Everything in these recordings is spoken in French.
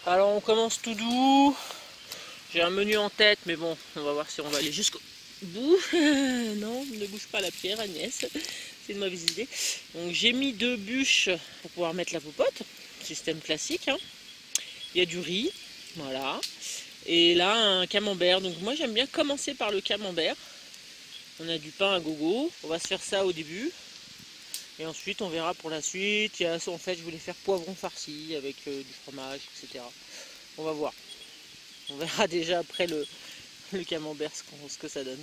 Alors on commence tout doux. J'ai un menu en tête, mais bon, on va voir si on va aller jusqu'au bout. Non, ne bouge pas la pierre, Agnès. C'est une mauvaise idée. Donc j'ai mis 2 bûches pour pouvoir mettre la popote. Système classique. Hein. Il y a du riz, voilà. Et là, un camembert. Donc moi j'aime bien commencer par le camembert. On a du pain à gogo. On va se faire ça au début. Et ensuite on verra pour la suite. En fait je voulais faire poivron farci avec du fromage, etc. On va voir. On verra déjà après le camembert ce que ça donne.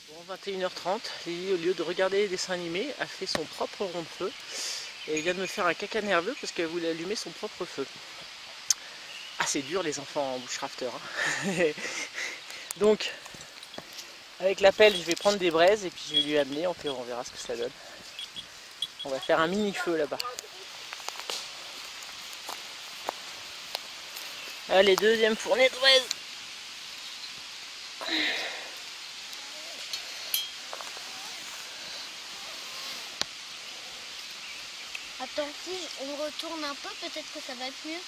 Bon, 21h30, Lily, au lieu de regarder les dessins animés, a fait son propre rond de feu. Et elle vient de me faire un caca nerveux parce qu'elle voulait allumer son propre feu. Ah, c'est dur les enfants en bushcrafter. Hein. Donc, avec la pelle, je vais prendre des braises et puis je vais lui amener. On verra ce que ça donne. On va faire un mini feu là-bas. Allez, deuxième fournée de braises. Attends, si on retourne un peu, peut-être que ça va être mieux.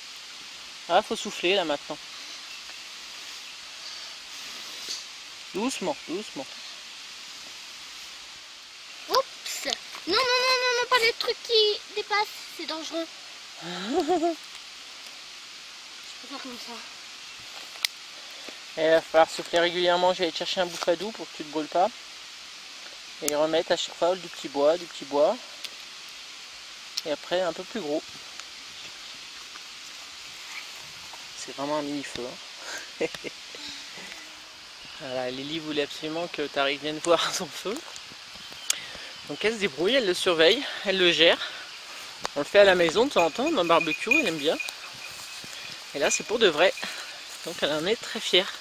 Ah, faut souffler là maintenant. Doucement, doucement. Oups! Non, non, non, non, non, pas les trucs qui dépassent, c'est dangereux. Je peux faire comme ça. Et il va falloir souffler régulièrement. J'allais te chercher un bouffadou pour que tu ne te brûles pas. Et remettre à chaque fois du petit bois, du petit bois. Et après un peu plus gros. C'est vraiment un mini feu. Hein. Voilà, Lily voulait absolument que Tariq vienne voir son feu. Donc elle se débrouille, elle le surveille, elle le gère. On le fait à la maison de temps en temps, dans le barbecue, elle aime bien. Et là c'est pour de vrai. Donc elle en est très fière.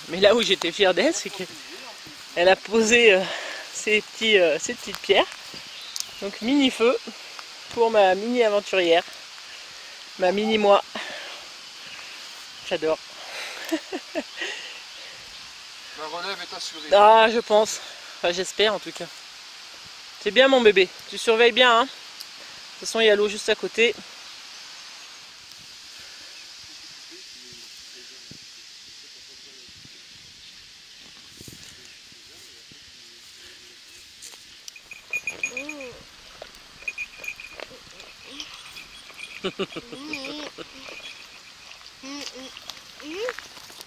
Mais là où j'étais fière d'elle, c'est qu'elle a posé ses petites pierres. Donc mini feu pour ma mini aventurière. Ma mini moi. J'adore. La relève est assurée. Ah, je pense. Enfin, j'espère en tout cas. C'est bien mon bébé. Tu surveilles bien. Hein. De toute façon, il y a l'eau juste à côté.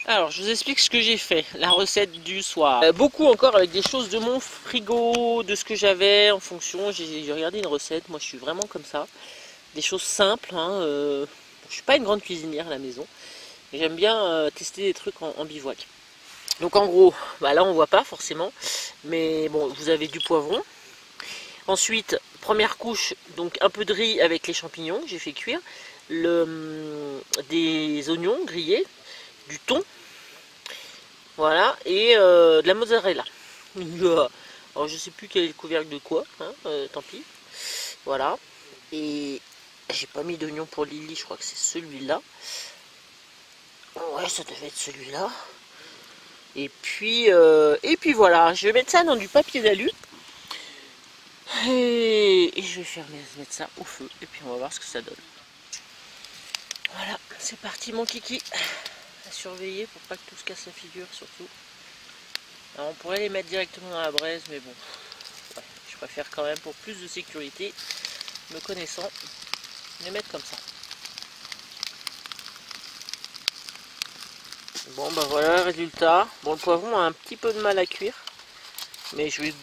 Alors, je vous explique ce que j'ai fait, la recette du soir. Beaucoup encore avec des choses de mon frigo, de ce que j'avais en fonction. J'ai regardé une recette, moi je suis vraiment comme ça. Des choses simples. Hein, je suis pas une grande cuisinière à la maison. Mais j'aime bien tester des trucs en bivouac. Donc en gros, bah là on voit pas forcément. Mais bon, vous avez du poivron. Ensuite, première couche, donc un peu de riz avec les champignons que j'ai fait cuire. Des oignons grillés, du thon. Voilà, et de la mozzarella. Alors je sais plus quel est le couvercle de quoi, hein, tant pis. Voilà, et j'ai pas mis d'oignon pour Lily, je crois que c'est celui-là. Ouais, ça devait être celui-là. Et puis voilà, je vais mettre ça dans du papier d'alu. Et je vais mettre ça au feu, et puis on va voir ce que ça donne. Voilà, c'est parti mon kiki. À surveiller pour pas que tout se casse la figure surtout. Alors on pourrait les mettre directement dans la braise, mais bon, ouais, je préfère quand même pour plus de sécurité, me connaissant, les mettre comme ça. Bon bah voilà le résultat. Bon, le poivron a un petit peu de mal à cuire, mais je vais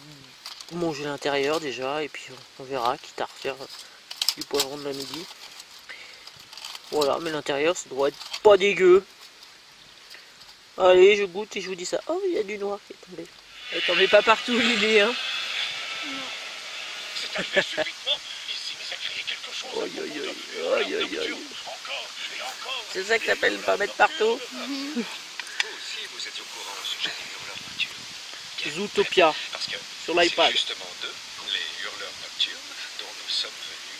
manger l'intérieur déjà, et puis on verra, quitte à refaire du poivron de la midi. Voilà, mais l'intérieur ça doit être pas dégueu. Allez, je goûte et je vous dis ça. Oh, il y a du noir qui est tombé. Elle est tombée pas partout, Lily, hein. C'est ça que t'appelles pas mettre partout. Zootopia sur l'iPad.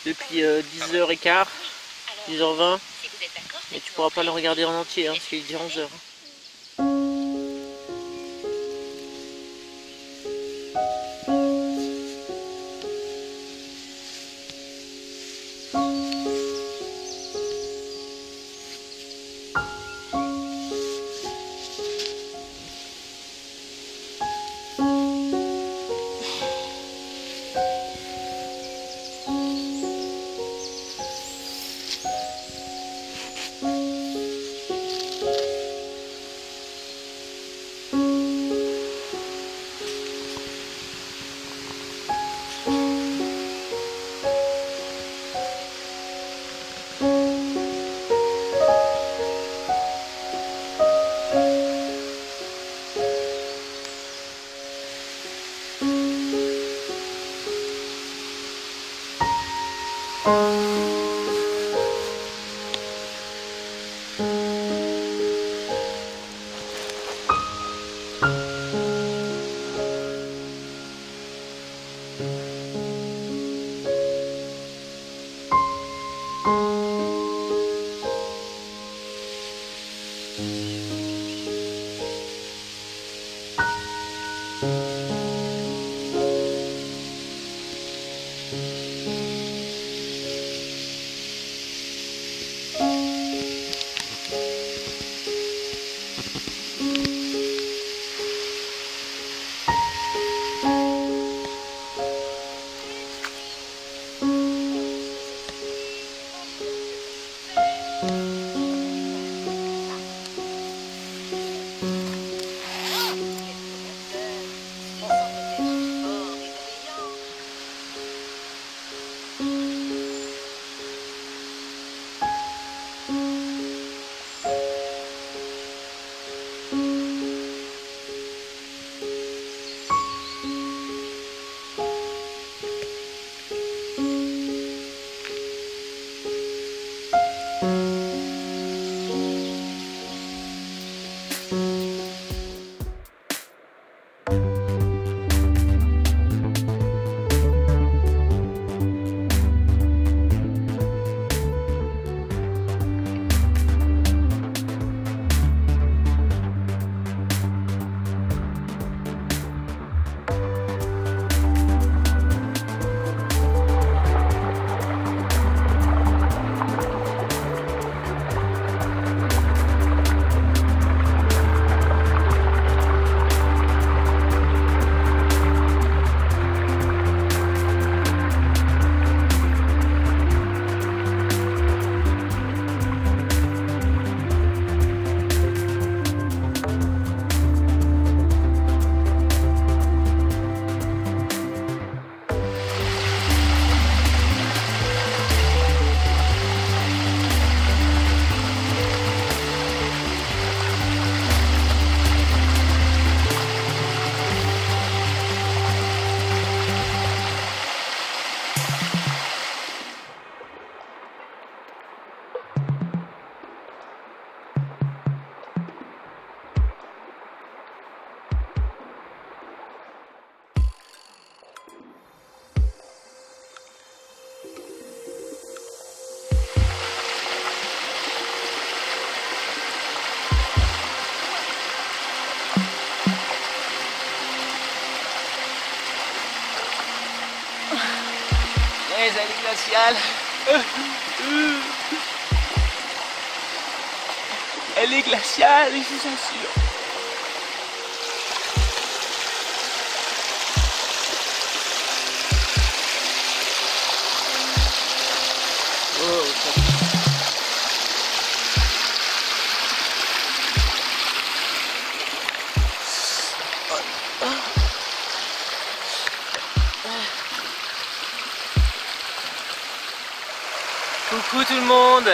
Depuis 10h15, 10h20. Et tu pourras pas le regarder en entier, hein, parce qu'il est déjà 11h. Les allées glaciales. Elle est glaciale, je vous assure. Oh, ça... Coucou tout le monde.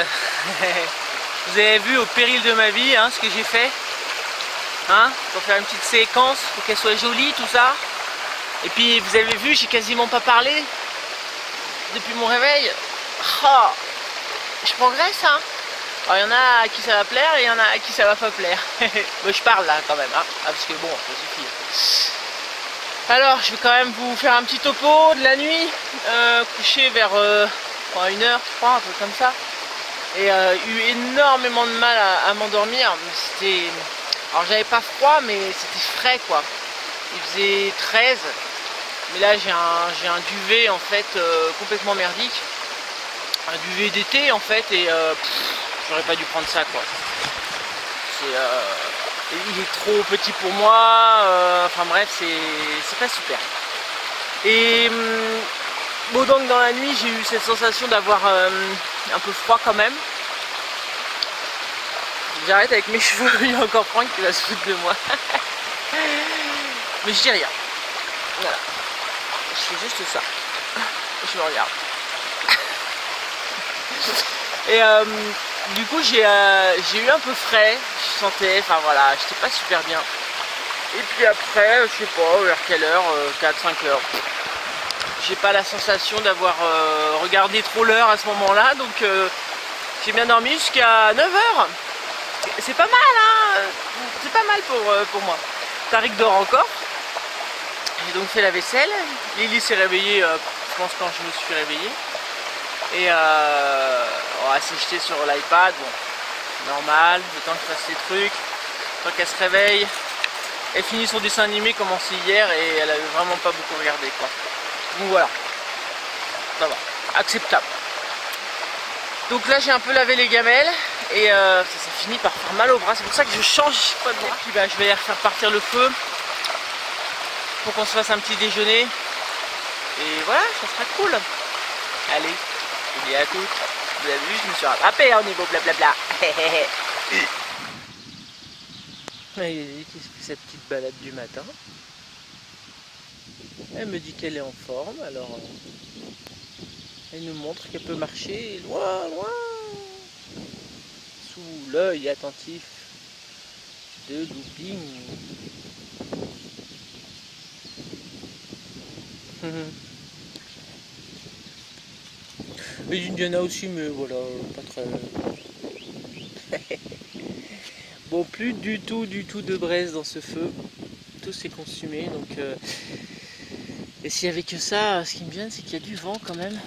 Vous avez vu au péril de ma vie ce que j'ai fait pour faire une petite séquence, pour qu'elle soit jolie, tout ça. Et puis vous avez vu, j'ai quasiment pas parlé depuis mon réveil. Oh, je progresse Alors il y en a à qui ça va plaire et il y en a à qui ça va pas plaire. Mais je parle là quand même parce que bon, ça suffit. Alors je vais quand même vous faire un petit topo de la nuit, couché vers 1h, je crois, un peu comme ça. Et eu énormément de mal à m'endormir. C'était... Alors j'avais pas froid, mais c'était frais quoi. Il faisait 13. Mais là j'ai un duvet en fait complètement merdique. Un duvet d'été en fait et j'aurais pas dû prendre ça quoi. Il est trop petit pour moi. Enfin bref, c'est pas super. Et bon, donc dans la nuit j'ai eu cette sensation d'avoir un peu froid quand même. J'arrête avec mes cheveux, il y a encore Franck qui va se foutre de moi. Mais je dis rien. Voilà. Je fais juste ça. Je me regarde. Et du coup j'ai eu un peu frais. Je sentais, enfin voilà, j'étais pas super bien. Et puis après, je sais pas vers quelle heure, 4-5 heures. j'ai pas la sensation d'avoir regardé trop l'heure à ce moment-là, donc j'ai bien dormi jusqu'à 9h. C'est pas mal, hein, c'est pas mal pour moi. Tariq dort encore. J'ai donc fait la vaisselle. Lily s'est réveillée, je pense, quand je me suis réveillé. Et on va s'y jeter sur l'iPad. Bon, normal, le temps que je fasse ses trucs. Le temps qu'elle se réveille. Elle finit son dessin animé commencé hier et elle avait vraiment pas beaucoup regardé, quoi. Donc voilà. Ça va. Acceptable. Donc là j'ai un peu lavé les gamelles et ça finit par faire mal au bras. C'est pour ça que je change pas de bras. Puis bah, je vais faire partir le feu pour qu'on se fasse un petit déjeuner. Et voilà, ça sera cool. Allez, je dis à toutes. Vous avez vu, je me suis rattrapé au niveau blablabla. Lily qui se fait cette petite balade du matin. Elle me dit qu'elle est en forme, alors elle nous montre qu'elle peut marcher loin, loin, sous l'œil attentif de Looping. Et Indiana aussi, mais voilà, pas très... Bon, plus du tout de braise dans ce feu. Tout s'est consumé, donc... Et s'il n'y avait que ça, ce qui me vient, c'est qu'il y a du vent quand même.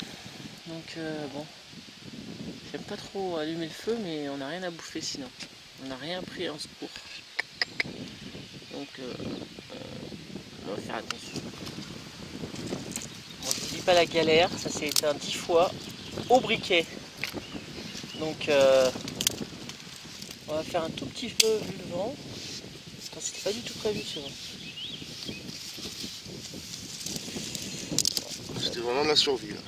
Donc bon, j'aime pas trop allumer le feu, mais on n'a rien à bouffer sinon. On n'a rien pris en secours. Donc on va faire attention. Bon, je vous dis pas la galère, ça s'est éteint 10 fois au briquet. Donc on va faire un tout petit feu vu le vent. C'était pas du tout prévu ce vent. C'était vraiment de la survie là.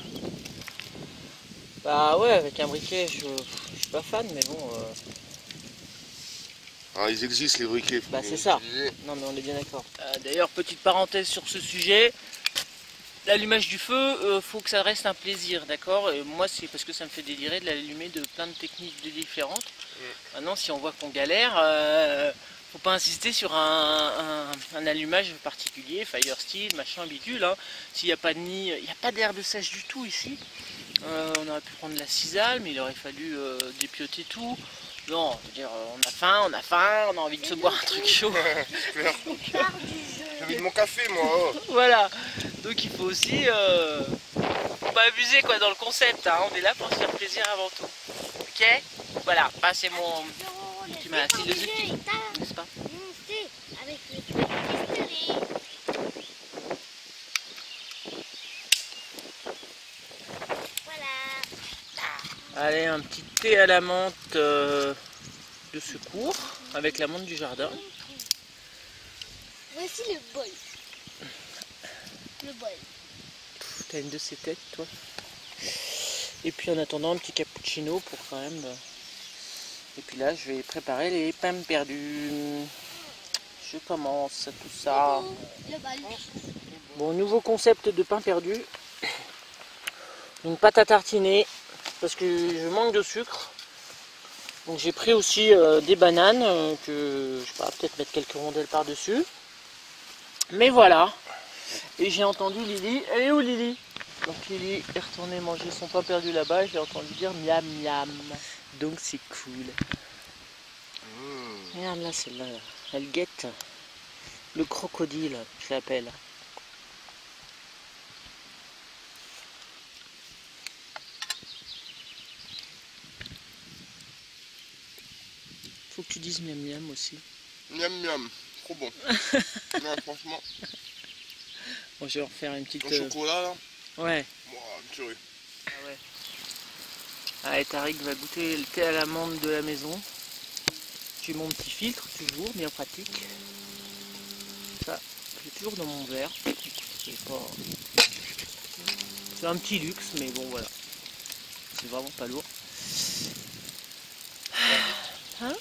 Bah ouais, avec un briquet, je suis pas fan, mais bon... Ah, ils existent les briquets. Bah c'est ça. Non mais on est bien d'accord. D'ailleurs, petite parenthèse sur ce sujet. L'allumage du feu, faut que ça reste un plaisir, d'accord? Et moi, c'est parce que ça me fait délirer de l'allumer de plein de techniques différentes. Maintenant, si on voit qu'on galère, faut pas insister sur un allumage particulier, fire steel, machin, bidule. Hein. S'il n'y a pas de nid, il n'y a pas d'herbe sèche du tout ici. On aurait pu prendre la cisale, mais il aurait fallu dépioter tout. Non, je veux dire, on a faim, on a envie de se boire un truc chaud. J'ai envie de mon café, moi. Voilà, donc il faut aussi pas abuser quoi dans le concept. Hein. On est là pour se faire plaisir avant tout. Ok? Voilà, bah, c'est mon ultima philosophie, n'est-ce pas? Avec le voilà. Allez, un petit thé à la menthe de secours avec la menthe du jardin. Voici le bol. Le bol. T'as une de ces têtes, toi. Et puis en attendant, un petit cappuccino pour quand même... Et puis là, je vais préparer les pains perdus. Je commence tout ça. Le bol. Bon, nouveau concept de pain perdu. Une pâte à tartiner. Parce que je manque de sucre. Donc j'ai pris aussi des bananes. Que je sais pas, peut-être mettre quelques rondelles par-dessus. Mais voilà. Et j'ai entendu Lily. Elle est où Lily? Donc Lily est retournée manger son pain perdu là-bas. Et j'ai entendu dire miam miam. Donc c'est cool. Regarde là, celle-là. Elle guette le crocodile, je l'appelle. Faut que tu dises miam miam aussi. Miam miam, trop bon. Non, franchement. Bon, je vais refaire une petite... Au chocolat là. Ouais. Wow, une tuerie. Ah ouais. Allez, Tariq va goûter le thé à l'amande de la maison. J'ai mon petit filtre, toujours, bien pratique. Ça, j'ai toujours dans mon verre. C'est un petit luxe, mais bon, voilà. C'est vraiment pas lourd. Hein?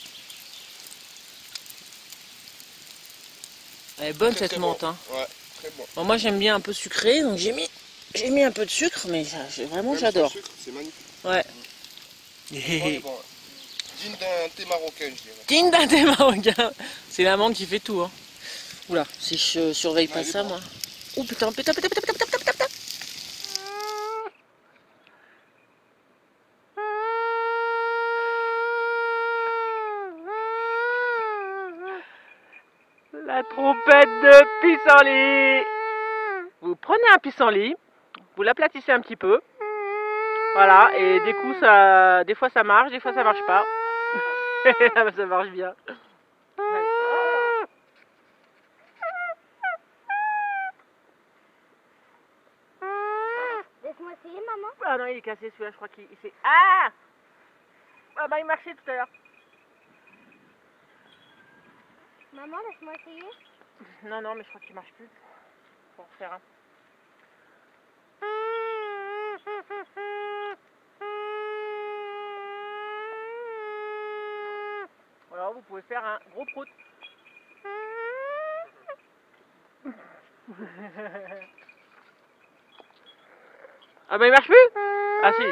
Elle est bonne Très, cette très menthe. bon. Hein. Ouais, très bon. Bon, moi j'aime bien un peu sucré, donc j'ai mis un peu de sucre, mais vraiment Même j'adore. sans sucre, c'est magnifique. Ouais. Ouais, bon. Digne d'un thé marocain, je dirais. Digne d'un thé marocain. C'est l'amande qui fait tout. Hein. Oula, si je surveille pas il est ça, bon. moi. Oh putain, putain. La trompette de pissenlit. Vous prenez un pissenlit, vous l'aplatissez un petit peu. Voilà, et des coups, des fois ça marche, des fois ça marche pas. Ça marche bien. Laisse-moi essayer, maman. Ah non, il est cassé celui-là, je crois qu'il fait... Ah bah il marchait tout à l'heure. Maman, laisse-moi essayer. Non, mais je crois qu'il marche plus. Faut en refaire un. Alors vous pouvez faire un gros prout. Ah bah il marche plus. Ah si.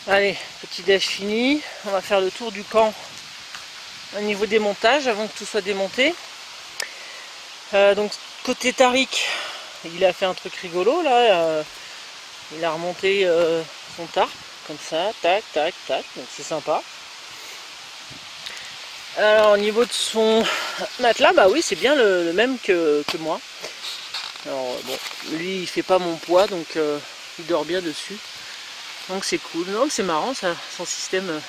Allez, petit déj fini. On va faire le tour du camp au niveau des montages avant que tout soit démonté. Donc côté Tariq, il a fait un truc rigolo là. Il a remonté son tarp comme ça, tac, tac, tac. Donc c'est sympa. Alors au niveau de son matelas, bah oui, c'est bien le même que moi. Alors bon, lui il fait pas mon poids, donc il dort bien dessus. Donc c'est cool. Non, c'est marrant ça, son système.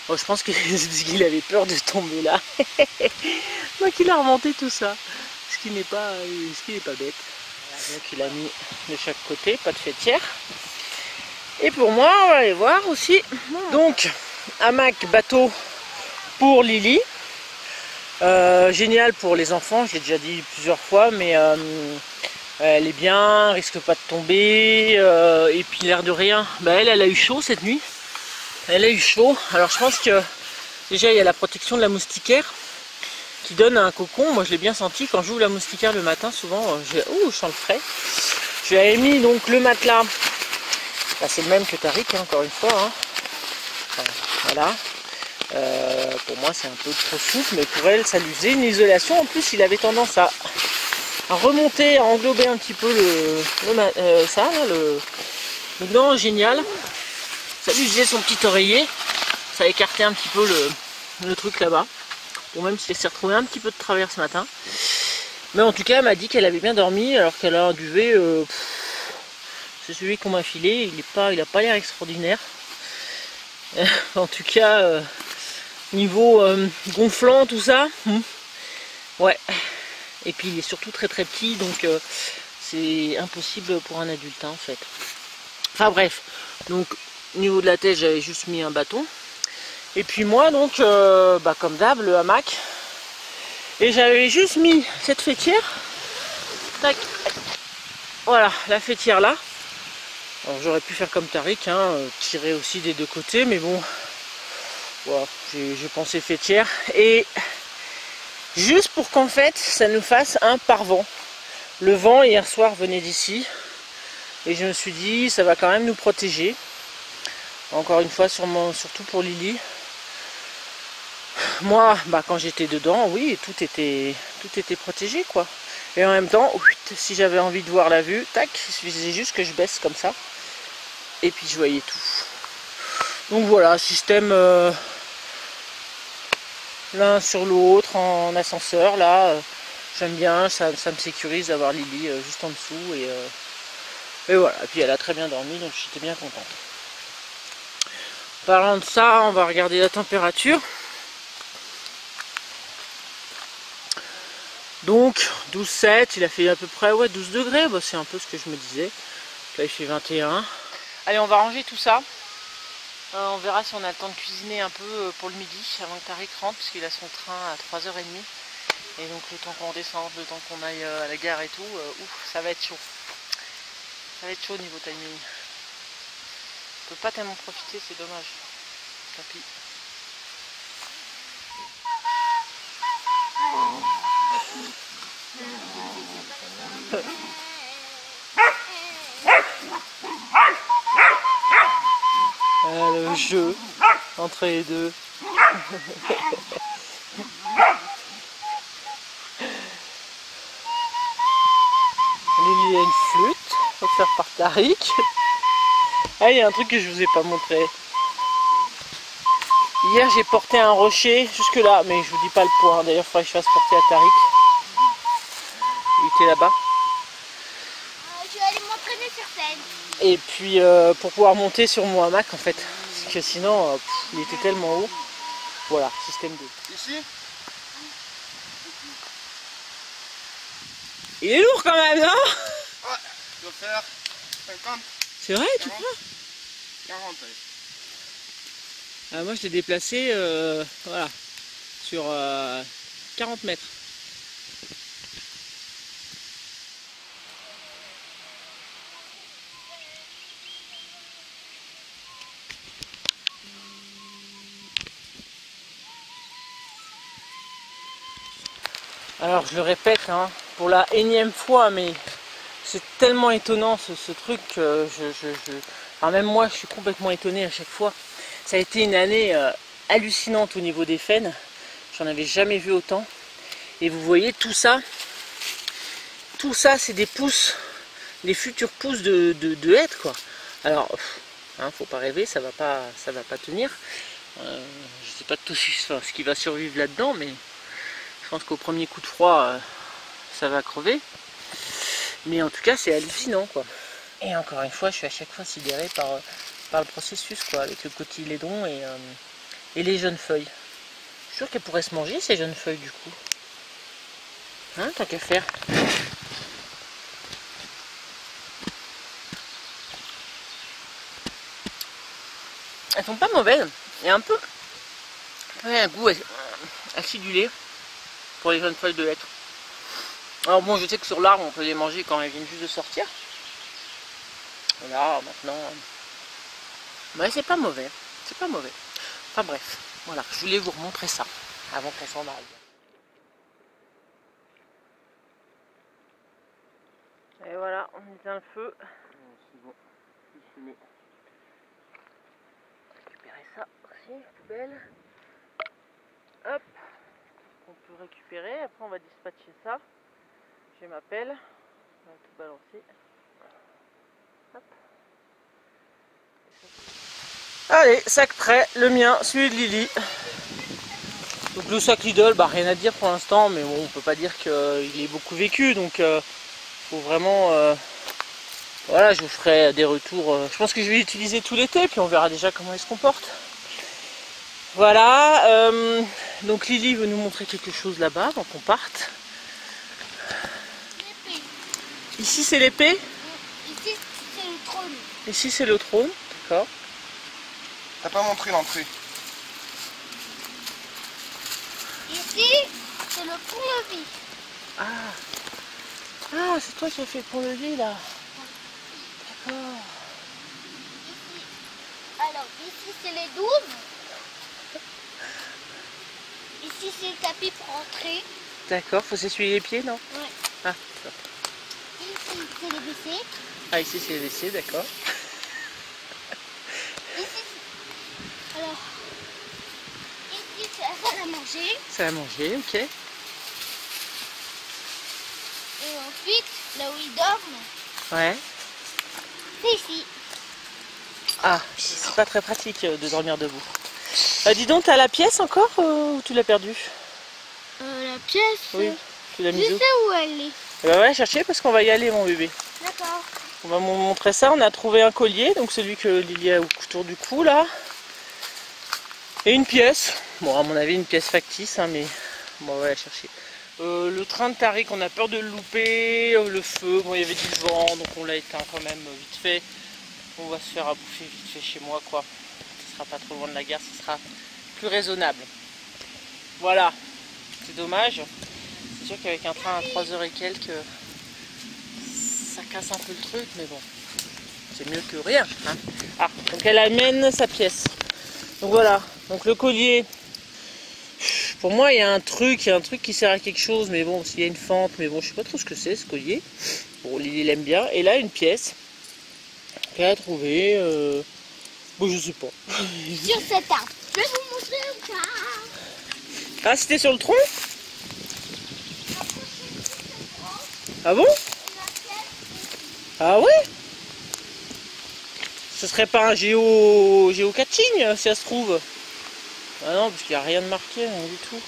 Bon, je pense qu'il avait peur de tomber là. Donc il a remonté tout ça. Ce qui n'est pas bête. Donc il a mis de chaque côté, pas de fêtière. Et pour moi, on va aller voir aussi. Donc, hamac bateau pour Lily. Génial pour les enfants, je l'ai déjà dit plusieurs fois, mais elle est bien, risque pas de tomber. Et puis l'air de rien, bah elle a eu chaud cette nuit. Elle a eu chaud. Alors je pense que déjà il y a la protection de la moustiquaire qui donne un cocon. Moi je l'ai bien senti quand j'ouvre la moustiquaire le matin, souvent je sens le frais. Je lui avais mis donc le matelas. Bah, c'est le même que Tariq, hein, encore une fois. Hein. Voilà. Pour moi c'est un peu trop souple, mais pour elle ça lui faisait une isolation. En plus il avait tendance à remonter, à englober un petit peu le non, génial. Ça lui faisait son petit oreiller. Ça écartait un petit peu le truc là-bas. Bon, même si elle s'est retrouvée un petit peu de travers ce matin. Mais en tout cas elle m'a dit qu'elle avait bien dormi alors qu'elle a un duvet. C'est celui qu'on m'a filé. Il a pas l'air extraordinaire. En tout cas, niveau gonflant, tout ça. Ouais. Et puis il est surtout très très petit, donc c'est impossible pour un adulte hein, en fait. Enfin bref, donc au niveau de la tête j'avais juste mis un bâton. Et puis moi donc, comme d'hab, le hamac. Et j'avais juste mis cette fêtière. Tac. Voilà, la fêtière là. J'aurais pu faire comme Tariq, hein, tirer aussi des deux côtés, mais bon, voilà, j'ai pensé fêtière. Et juste pour qu'en fait, ça nous fasse un pare-vent. Le vent, hier soir, venait d'ici. Et je me suis dit, ça va quand même nous protéger. Encore une fois, surtout pour Lily. Moi, quand j'étais dedans, oui, tout était protégé, quoi. Et en même temps, si j'avais envie de voir la vue, tac, il suffisait juste que je baisse comme ça. Et puis je voyais tout. Donc voilà, système l'un sur l'autre en ascenseur. Là, j'aime bien, ça me sécurise d'avoir Lily juste en dessous. Et voilà, et puis elle a très bien dormi, donc j'étais bien contente. Parlant de ça, on va regarder la température. Donc 12,7, il a fait à peu près 12 degrés, c'est un peu ce que je me disais. Là il fait 21. Allez, on va ranger tout ça. On verra si on a le temps de cuisiner un peu pour le midi avant que Tariq rentre, parce qu'il a son train à 3h30. Et donc le temps qu'on descende, le temps qu'on aille à la gare et tout, ça va être chaud. Ça va être chaud au niveau timing. On peut pas tellement profiter, c'est dommage. Tant pis. Le jeu entre les deux. Lily a une flûte, offerte par Tariq. Ah, il y a un truc que je vous ai pas montré. Hier j'ai porté un rocher jusque là, mais je vous dis pas le poids. D'ailleurs il faudrait que je fasse porter à Tariq. Il était là-bas. Je vais aller m'entraîner sur scène. Et puis pour pouvoir monter sur mon hamac en fait. Parce que sinon il était tellement haut. Voilà, système 2. Ici? Il est lourd quand même, non? Ouais, je dois faire 50, C'est vrai, tu 40, crois? 40. Allez. Ah, moi je l'ai déplacé voilà, sur 40 mètres. Alors je le répète hein, pour la énième fois, mais c'est tellement étonnant ce truc que enfin, même moi je suis complètement étonné à chaque fois. Ça a été une année hallucinante au niveau des faines, j'en avais jamais vu autant. Et vous voyez tout ça c'est des pousses, des futures pousses de hêtres quoi. Alors, hein, faut pas rêver, ça va pas tenir. Je sais pas tout ce qui va survivre là-dedans, mais je pense qu'au premier coup de froid, ça va crever. Mais en tout cas, c'est hallucinant, quoi. Et encore une fois, je suis à chaque fois sidéré par le processus, quoi, avec le cotylédon et les jeunes feuilles. Je suis sûr qu'elles pourraient se manger, ces jeunes feuilles, du coup. Hein, tant qu'à faire. Elles sont pas mauvaises. Il y a un peu un goût acidulé pour les jeunes feuilles de hêtre. Alors bon, je sais que sur l'arbre on peut les manger quand elles viennent juste de sortir. Voilà, maintenant. Mais c'est pas mauvais. C'est pas mauvais. Enfin bref, voilà, je voulais vous remontrer ça avant qu'on s'en aille. Et voilà, on éteint le feu. C'est bon, je suis fumé. Récupérer ça aussi, poubelle. Hop, on peut récupérer. Après on va dispatcher ça. J'ai ma pelle, on va tout balancer. Hop. Allez, sac prêt, le mien, celui de Lily. Donc le sac Lidl, bah rien à dire pour l'instant, mais bon, on peut pas dire qu'il est beaucoup vécu, donc faut vraiment, voilà, je vous ferai des retours. Je pense que je vais l'utiliser tout l'été, puis on verra déjà comment il se comporte. Voilà, donc Lily veut nous montrer quelque chose là-bas avant qu'on parte. Ici c'est l'épée. Ici c'est le trône. Ici c'est le trône, d'accord. T'as pas montré l'entrée. Ici c'est le pont-levis. Ah, ah c'est toi qui as fait le pont-levis là. D'accord. Ici. Alors ici c'est les douves. Ici c'est le tapis pour entrer. D'accord, faut s'essuyer les pieds, non? Ouais. Ah, Ici c'est les WC. ah ici c'est les WC, d'accord. Ici, alors, ici c'est la salle à manger. Ça à manger, ok. Et ensuite, là où ils dorment, Ouais. c'est ici. Ah, c'est pas très pratique de dormir debout. Dis donc, t'as la pièce encore ou tu l'as perdue? La pièce, Oui, tu l'as je mise sais où? où elle est. Eh ben, on va la chercher parce qu'on va y aller, mon bébé. D'accord. On va vous montrer ça. On a trouvé un collier, donc celui que Lily a autour du cou là. Et une pièce. Bon, à mon avis, une pièce factice, hein, mais bon, on va la chercher. Le train de Tariq, on a peur de le louper. Le feu, bon, il y avait du vent, donc on l'a éteint quand même vite fait. On va se faire à bouffer vite fait chez moi, quoi. Ce sera pas trop loin de la gare, ce sera plus raisonnable. Voilà. C'est dommage. C'est sûr qu'avec un train à 3h et quelques, ça casse un peu le truc, mais bon, c'est mieux que rien. Hein. Ah, donc elle amène sa pièce. Donc voilà, donc le collier, pour moi il y a un truc qui sert à quelque chose, mais bon, s'il y a une fente, mais bon, je sais pas trop ce que c'est ce collier. Bon, Lily l'aime bien. Et là, une pièce qu'elle a trouvée, bon, je sais pas. Sur cet arbre. Je vais vous montrer un cas. Ah, c'était sur le tronc? Ah bon? Ah ouais? Ce serait pas un géocaching si ça se trouve? Ah non, parce qu'il n'y a rien de marqué, rien du tout.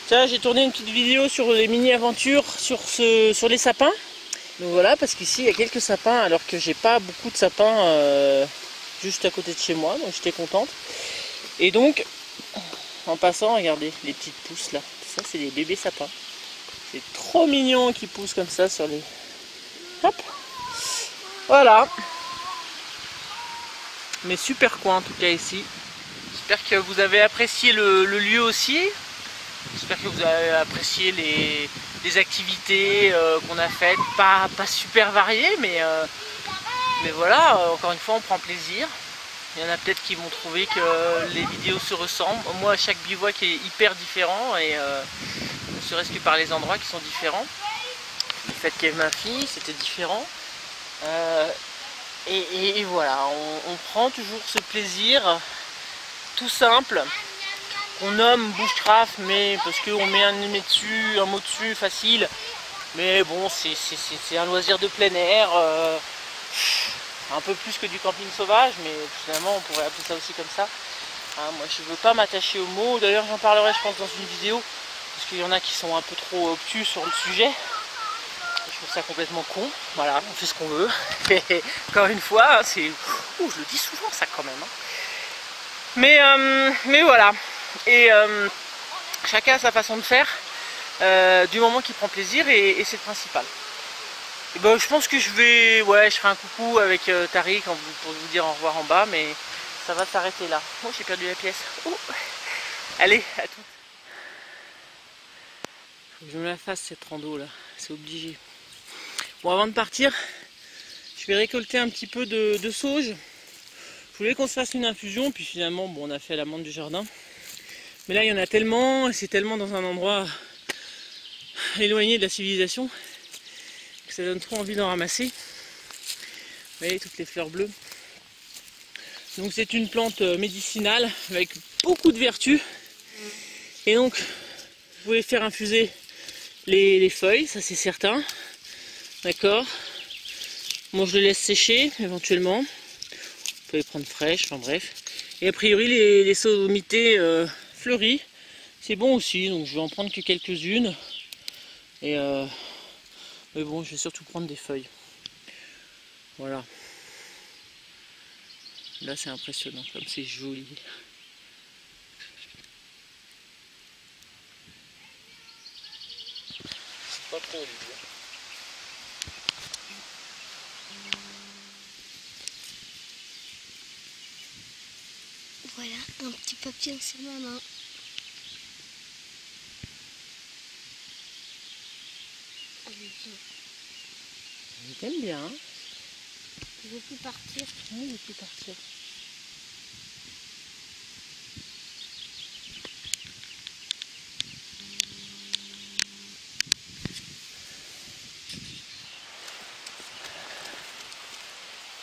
Tiens, j'ai tourné une petite vidéo sur les mini-aventures sur les sapins. Donc voilà, parce qu'ici il y a quelques sapins, alors que j'ai pas beaucoup de sapins juste à côté de chez moi, donc j'étais contente. Et donc, en passant, regardez les petites pousses là. Ça, c'est des bébés sapins. C'est trop mignon qui poussent comme ça sur les... Hop. Voilà. Mais super coin en tout cas ici. J'espère que vous avez apprécié le lieu aussi. J'espère que vous avez apprécié les activités qu'on a faites. Pas super variées, mais voilà, encore une fois, on prend plaisir. Il y en a peut-être qui vont trouver que les vidéos se ressemblent. Moi, chaque bivouac est hyper différent, et ne serait-ce que par les endroits qui sont différents. Le fait qu'il y ait ma fille, c'était différent. Et voilà, on prend toujours ce plaisir tout simple qu'on nomme bushcraft, mais parce qu'on met un mot dessus facile. Mais bon, c'est un loisir de plein air, un peu plus que du camping sauvage, mais finalement on pourrait appeler ça aussi comme ça. Hein, moi je veux pas m'attacher aux mots, d'ailleurs j'en parlerai je pense dans une vidéo, parce qu'il y en a qui sont un peu trop obtus sur le sujet. Je trouve ça complètement con, voilà, on fait ce qu'on veut. Et encore une fois, c'est... Ouh, je le dis souvent ça quand même. Hein. Mais voilà. Et chacun a sa façon de faire, du moment qu'il prend plaisir, et c'est le principal. Et ben, je pense que je ferai un coucou avec Tariq pour vous dire au revoir en bas, mais ça va s'arrêter là. Oh, j'ai perdu la pièce. Oh. Allez, à tout. Faut que je me la fasse cette rando là, c'est obligé. Bon, avant de partir, je vais récolter un petit peu de sauge. Je voulais qu'on se fasse une infusion, puis finalement, bon, on a fait à l'amande du jardin. Mais là, il y en a tellement, et c'est tellement dans un endroit éloigné de la civilisation, que ça donne trop envie d'en ramasser. Vous voyez, toutes les fleurs bleues. Donc c'est une plante médicinale, avec beaucoup de vertus. Et donc, vous pouvez faire infuser les feuilles, ça c'est certain. D'accord. Moi je les laisse sécher éventuellement. Vous pouvez les prendre fraîches, enfin bref. Et a priori les sommités fleuries, c'est bon aussi, donc je vais en prendre que quelques-unes. Et mais bon, je vais surtout prendre des feuilles. Voilà. Là c'est impressionnant, comme c'est joli. C'est pas trop olive. Voilà, un petit papillon sur ma main. Je t'aime bien. Hein, Je veux plus partir. oui, je veux plus partir.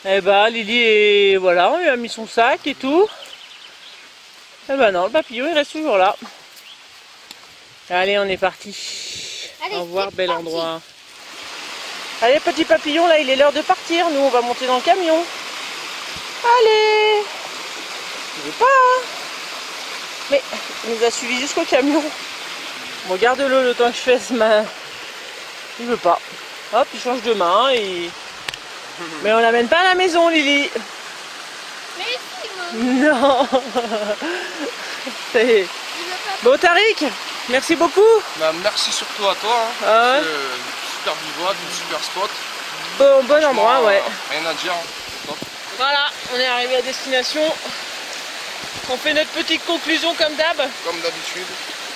Eh ben Lily, et voilà, on lui a mis son sac et tout. Eh ben non, le papillon il reste toujours là. Allez, on est parti. Allez, au revoir, bel parti. endroit. Allez, petit papillon, là il est l'heure de partir. Nous on va monter dans le camion. Allez. Il veut pas, hein. Mais il nous a suivis jusqu'au camion. Bon, garde-le le temps que je fasse ma... Il veut pas. Hop, il change de main et... Mais on l'amène pas à la maison, Lily. Mais si, moi. Non. C'est... Bon, Tariq, merci beaucoup. Bah, merci surtout à toi. Hein. Ah ouais. Super bivouac, super spot. Bon endroit, ouais. Rien à dire. Hein. Top. Voilà, on est arrivé à destination. On fait notre petite conclusion comme d'hab. Comme d'habitude.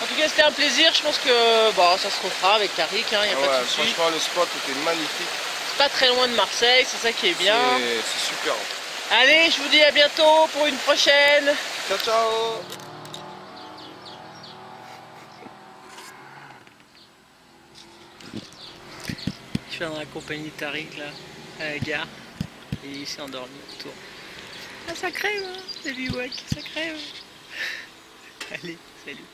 En tout cas, c'était un plaisir. Je pense que bon, ça se refera avec Tariq, hein, y a pas de souci. Franchement, le spot était magnifique. C'est pas très loin de Marseille, c'est ça qui est bien. C'est super. Allez, je vous dis à bientôt pour une prochaine. Ciao, ciao. Je suis dans la compagnie de Tariq là, à la gare, et il s'est endormi autour. Ah, ça crève, hein, les bivouacs, ça crève. Allez, salut.